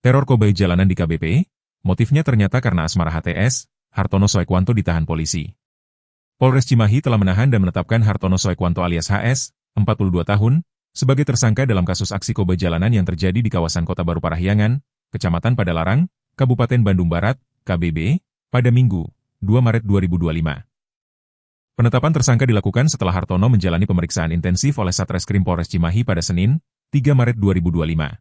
Teror koboi jalanan di KBP, motifnya ternyata karena asmara HTS, Hartono Soekwanto ditahan polisi. Polres Cimahi telah menahan dan menetapkan Hartono Soekwanto alias HS, 42 tahun, sebagai tersangka dalam kasus aksi koboi jalanan yang terjadi di kawasan Kota Baru Parahyangan, Kecamatan Padalarang, Kabupaten Bandung Barat, KBB, pada Minggu, 2 Maret 2025. Penetapan tersangka dilakukan setelah Hartono menjalani pemeriksaan intensif oleh Satreskrim Polres Cimahi pada Senin, 3 Maret 2025.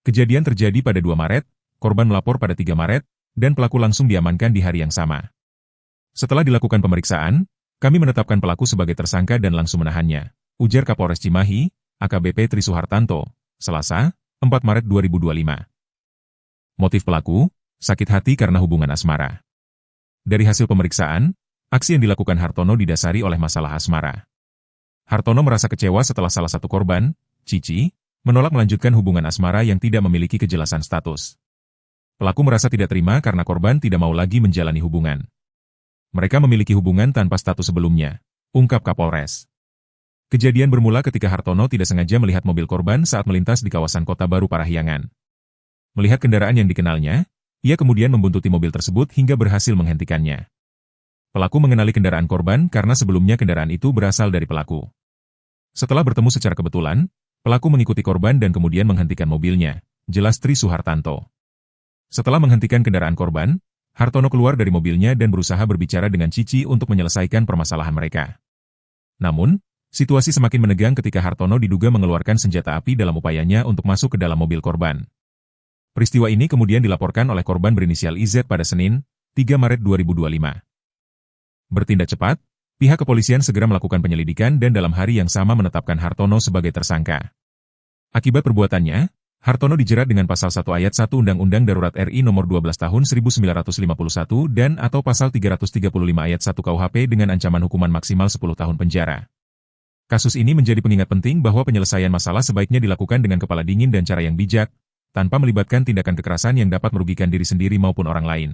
Kejadian terjadi pada 2 Maret, korban melapor pada 3 Maret, dan pelaku langsung diamankan di hari yang sama. Setelah dilakukan pemeriksaan, kami menetapkan pelaku sebagai tersangka dan langsung menahannya, ujar Kapolres Cimahi, AKBP Tri Suhartanto, Selasa, 4 Maret 2025. Motif pelaku, sakit hati karena hubungan asmara. Dari hasil pemeriksaan, aksi yang dilakukan Hartono didasari oleh masalah asmara. Hartono merasa kecewa setelah salah satu korban, Cici, menolak melanjutkan hubungan asmara yang tidak memiliki kejelasan status. Pelaku merasa tidak terima karena korban tidak mau lagi menjalani hubungan. Mereka memiliki hubungan tanpa status sebelumnya, ungkap Kapolres. Kejadian bermula ketika Hartono tidak sengaja melihat mobil korban saat melintas di kawasan Kota Baru Parahyangan. Melihat kendaraan yang dikenalnya, ia kemudian membuntuti mobil tersebut hingga berhasil menghentikannya. Pelaku mengenali kendaraan korban karena sebelumnya kendaraan itu berasal dari pelaku. Setelah bertemu secara kebetulan, pelaku mengikuti korban dan kemudian menghentikan mobilnya, jelas Tri Suhartanto. Setelah menghentikan kendaraan korban, Hartono keluar dari mobilnya dan berusaha berbicara dengan Cici untuk menyelesaikan permasalahan mereka. Namun, situasi semakin menegang ketika Hartono diduga mengeluarkan senjata api dalam upayanya untuk masuk ke dalam mobil korban. Peristiwa ini kemudian dilaporkan oleh korban berinisial IZ pada Senin, 3 Maret 2025. Bertindak cepat, pihak kepolisian segera melakukan penyelidikan dan dalam hari yang sama menetapkan Hartono sebagai tersangka. Akibat perbuatannya, Hartono dijerat dengan pasal 1 ayat 1 Undang-Undang Darurat RI Nomor 12 Tahun 1951 dan atau pasal 335 ayat 1 KUHP dengan ancaman hukuman maksimal 10 tahun penjara. Kasus ini menjadi pengingat penting bahwa penyelesaian masalah sebaiknya dilakukan dengan kepala dingin dan cara yang bijak, tanpa melibatkan tindakan kekerasan yang dapat merugikan diri sendiri maupun orang lain.